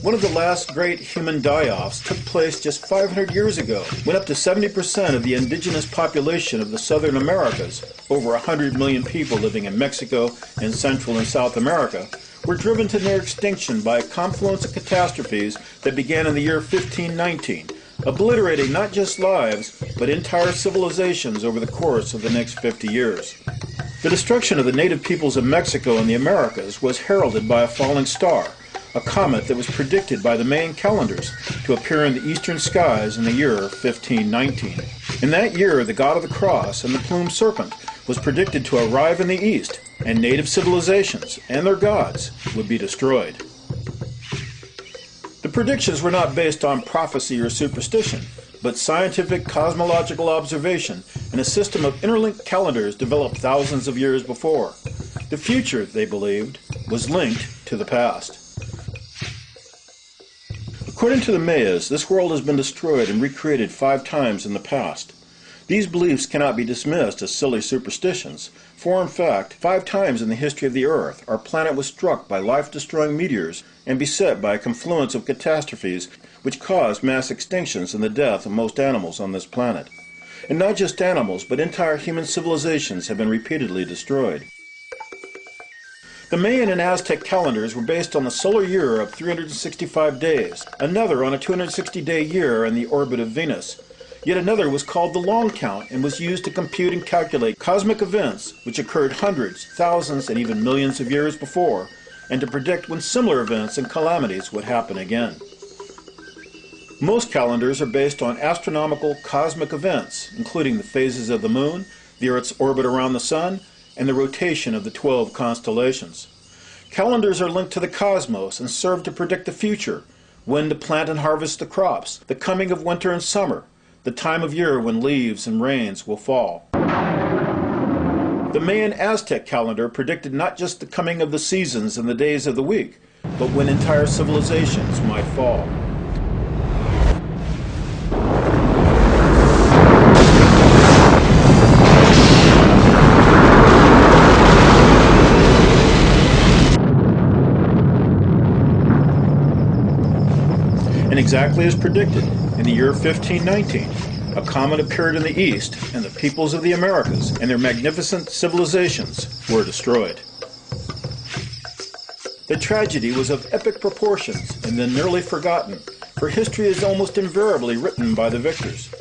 One of the last great human die-offs took place just 500 years ago, when up to 70% of the indigenous population of the Southern Americas, over 100 million people living in Mexico and Central and South America, were driven to near extinction by a confluence of catastrophes that began in the year 1519, obliterating not just lives, but entire civilizations over the course of the next 50 years. The destruction of the native peoples of Mexico and the Americas was heralded by a falling star, a comet that was predicted by the Mayan calendars to appear in the eastern skies in the year 1519. In that year, the god of the cross and the plumed serpent was predicted to arrive in the east, and native civilizations and their gods would be destroyed. The predictions were not based on prophecy or superstition, but scientific cosmological observation and a system of interlinked calendars developed thousands of years before. The future, they believed, was linked to the past. According to the Mayas, this world has been destroyed and recreated 5 times in the past. These beliefs cannot be dismissed as silly superstitions, for in fact, 5 times in the history of the Earth, our planet was struck by life-destroying meteors and beset by a confluence of catastrophes which caused mass extinctions and the death of most animals on this planet. And not just animals, but entire human civilizations have been repeatedly destroyed. The Mayan and Aztec calendars were based on the solar year of 365 days, another on a 260-day year in the orbit of Venus. Yet another was called the long count and was used to compute and calculate cosmic events which occurred hundreds, thousands, and even millions of years before, and to predict when similar events and calamities would happen again. Most calendars are based on astronomical cosmic events, including the phases of the moon, the Earth's orbit around the sun, and the rotation of the 12 constellations. Calendars are linked to the cosmos and serve to predict the future, when to plant and harvest the crops, the coming of winter and summer, the time of year when leaves and rains will fall. The Mayan Aztec calendar predicted not just the coming of the seasons and the days of the week, but when entire civilizations might fall. And exactly as predicted, in the year 1519, a comet appeared in the east, and the peoples of the Americas and their magnificent civilizations were destroyed. The tragedy was of epic proportions and then nearly forgotten, for history is almost invariably written by the victors.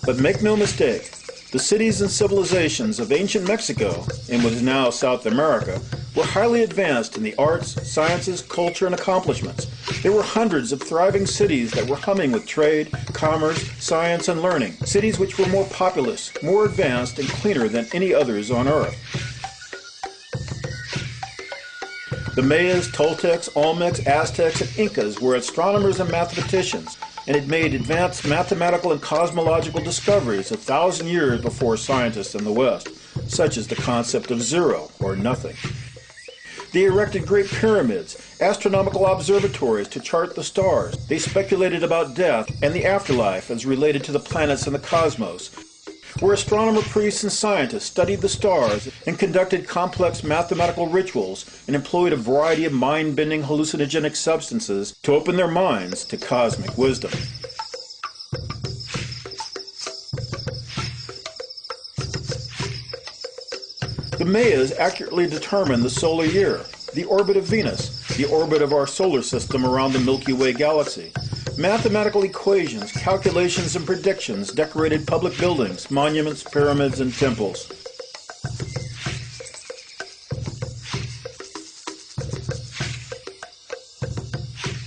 But make no mistake, the cities and civilizations of ancient Mexico, in what is now South America, were highly advanced in the arts, sciences, culture, and accomplishments. There were hundreds of thriving cities that were humming with trade, commerce, science, and learning. Cities which were more populous, more advanced, and cleaner than any others on Earth. The Mayas, Toltecs, Olmecs, Aztecs, and Incas were astronomers and mathematicians, and had made advanced mathematical and cosmological discoveries 1,000 years before scientists in the West, such as the concept of zero, or nothing. They erected great pyramids, astronomical observatories to chart the stars. They speculated about death and the afterlife as related to the planets and the cosmos, where astronomer priests and scientists studied the stars and conducted complex mathematical rituals and employed a variety of mind-bending hallucinogenic substances to open their minds to cosmic wisdom. The Mayas accurately determined the solar year, the orbit of Venus, the orbit of our solar system around the Milky Way galaxy. Mathematical equations, calculations, and predictions decorated public buildings, monuments, pyramids, and temples.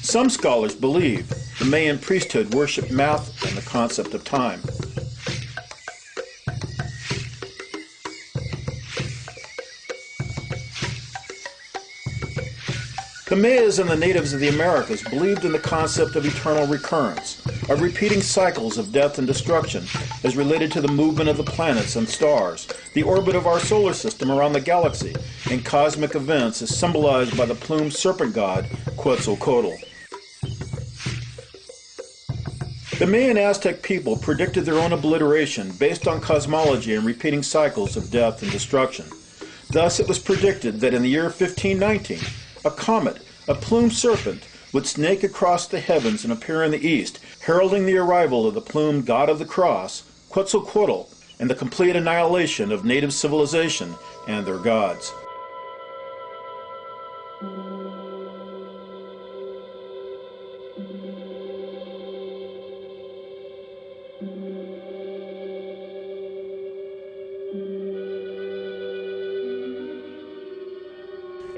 Some scholars believe the Mayan priesthood worshipped math and the concept of time. The Mayas and the natives of the Americas believed in the concept of eternal recurrence, of repeating cycles of death and destruction as related to the movement of the planets and stars, the orbit of our solar system around the galaxy, and cosmic events as symbolized by the plumed serpent god Quetzalcoatl. The Mayan Aztec people predicted their own obliteration based on cosmology and repeating cycles of death and destruction. Thus it was predicted that in the year 1519, a comet, a plumed serpent, would snake across the heavens and appear in the east, heralding the arrival of the plumed god of the cross, Quetzalcoatl, and the complete annihilation of native civilization and their gods.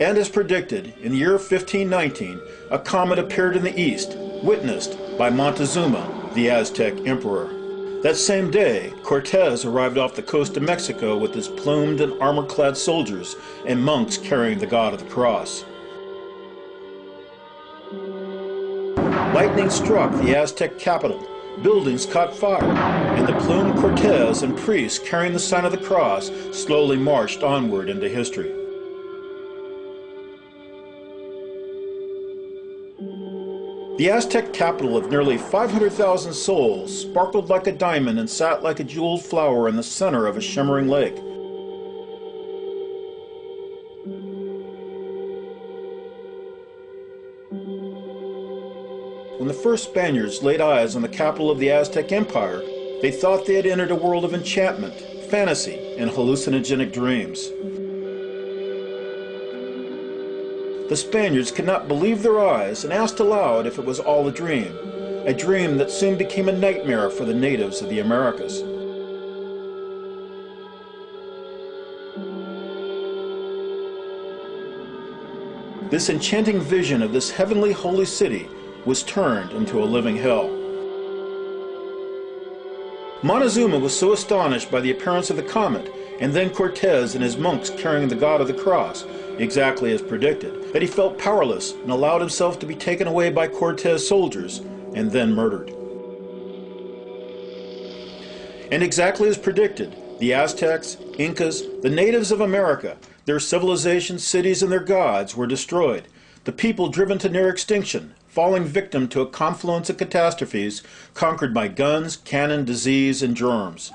And as predicted, in the year 1519, a comet appeared in the east, witnessed by Montezuma, the Aztec emperor. That same day, Cortez arrived off the coast of Mexico with his plumed and armor-clad soldiers and monks carrying the God of the Cross. Lightning struck the Aztec capital, buildings caught fire, and the plumed Cortez and priests carrying the sign of the cross slowly marched onward into history. The Aztec capital of nearly 500,000 souls sparkled like a diamond and sat like a jeweled flower in the center of a shimmering lake. When the first Spaniards laid eyes on the capital of the Aztec Empire, they thought they had entered a world of enchantment, fantasy, and hallucinogenic dreams. The Spaniards could not believe their eyes and asked aloud if it was all a dream that soon became a nightmare for the natives of the Americas. This enchanting vision of this heavenly holy city was turned into a living hell. Montezuma was so astonished by the appearance of the comet, and then Cortez and his monks carrying the God of the Cross, exactly as predicted, that he felt powerless and allowed himself to be taken away by Cortez soldiers and then murdered. And exactly as predicted, the Aztecs, Incas, the natives of America, their civilizations, cities, and their gods were destroyed, the people driven to near extinction, falling victim to a confluence of catastrophes conquered by guns, cannon, disease, and germs.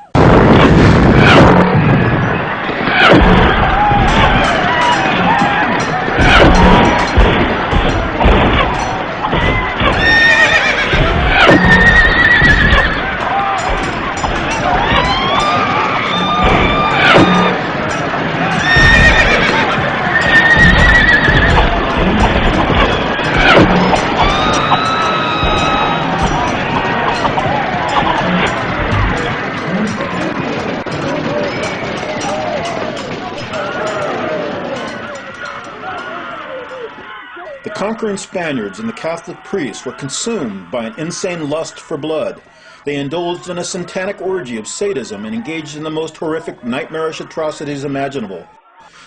The conquering Spaniards and the Catholic priests were consumed by an insane lust for blood. They indulged in a satanic orgy of sadism and engaged in the most horrific, nightmarish atrocities imaginable.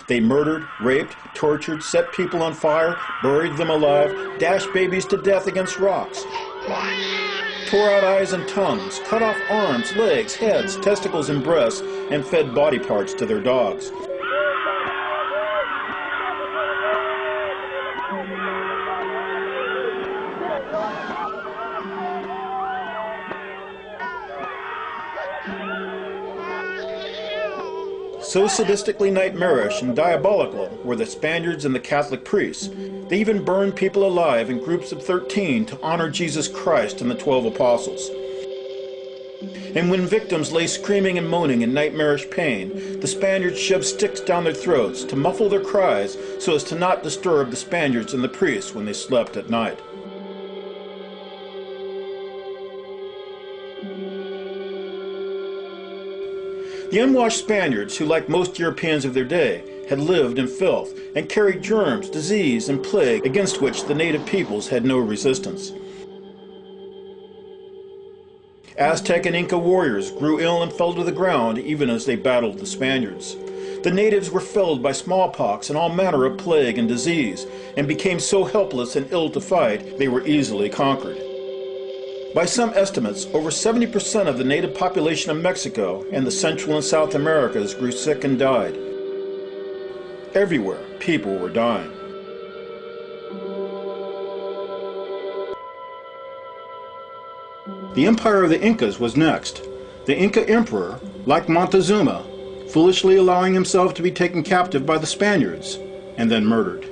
They murdered, raped, tortured, set people on fire, buried them alive, dashed babies to death against rocks, tore out eyes and tongues, cut off arms, legs, heads, testicles, and breasts, and fed body parts to their dogs. So sadistically nightmarish and diabolical were the Spaniards and the Catholic priests, they even burned people alive in groups of 13 to honor Jesus Christ and the 12 apostles. And when victims lay screaming and moaning in nightmarish pain, the Spaniards shoved sticks down their throats to muffle their cries so as to not disturb the Spaniards and the priests when they slept at night. The unwashed Spaniards, who like most Europeans of their day, had lived in filth and carried germs, disease, and plague against which the native peoples had no resistance. Aztec and Inca warriors grew ill and fell to the ground even as they battled the Spaniards. The natives were felled by smallpox and all manner of plague and disease, and became so helpless and ill to fight they were easily conquered. By some estimates, over 70% of the native population of Mexico and the Central and South Americas grew sick and died. Everywhere, people were dying. The empire of the Incas was next. The Inca emperor, like Montezuma, foolishly allowing himself to be taken captive by the Spaniards and then murdered.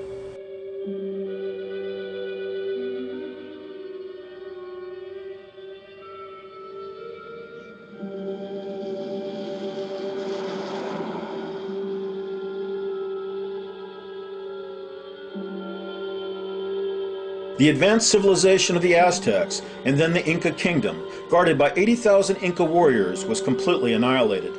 The advanced civilization of the Aztecs and then the Inca kingdom, guarded by 80,000 Inca warriors, was completely annihilated.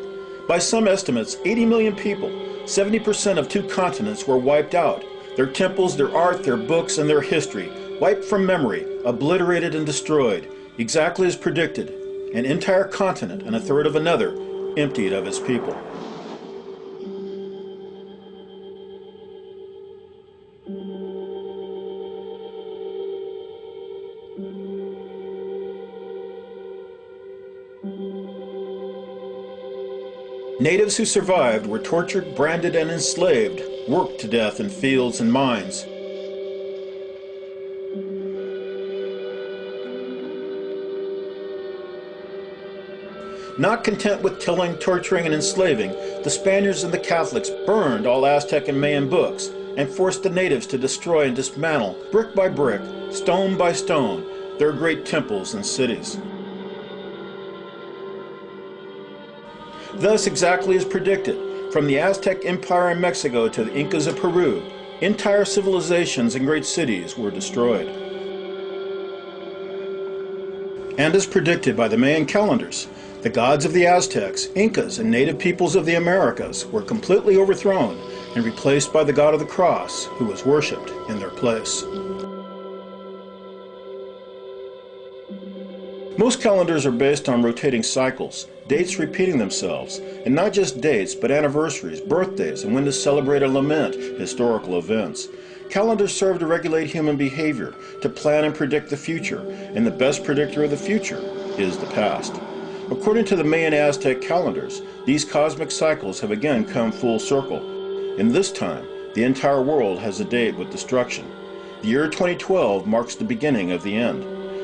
By some estimates, 80 million people, 70% of 2 continents, were wiped out. Their temples, their art, their books, and their history, wiped from memory, obliterated and destroyed, exactly as predicted. An entire continent and a third of another emptied of its people. Natives who survived were tortured, branded, and enslaved, worked to death in fields and mines. Not content with killing, torturing, and enslaving, the Spaniards and the Catholics burned all Aztec and Mayan books and forced the natives to destroy and dismantle, brick by brick, stone by stone, their great temples and cities. Thus, exactly as predicted, from the Aztec Empire in Mexico to the Incas of Peru, entire civilizations and great cities were destroyed. And as predicted by the Mayan calendars, the gods of the Aztecs, Incas, and native peoples of the Americas were completely overthrown and replaced by the god of the cross, who was worshipped in their place. Most calendars are based on rotating cycles, dates repeating themselves, and not just dates, but anniversaries, birthdays, and when to celebrate or lament historical events. Calendars serve to regulate human behavior, to plan and predict the future, and the best predictor of the future is the past. According to the Mayan Aztec calendars, these cosmic cycles have again come full circle. And this time, the entire world has a date with destruction. The year 2012 marks the beginning of the end.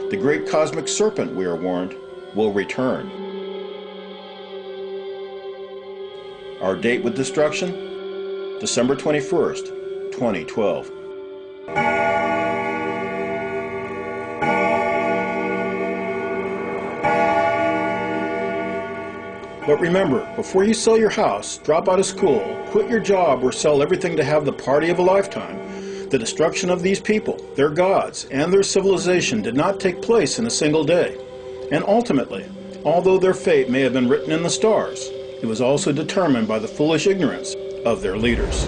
The great cosmic serpent, we are warned, will return. Our date with destruction? December 21st, 2012. But remember, before you sell your house, drop out of school, quit your job, or sell everything to have the party of a lifetime, the destruction of these people, their gods, and their civilization did not take place in a single day. And ultimately, although their fate may have been written in the stars, it was also determined by the foolish ignorance of their leaders.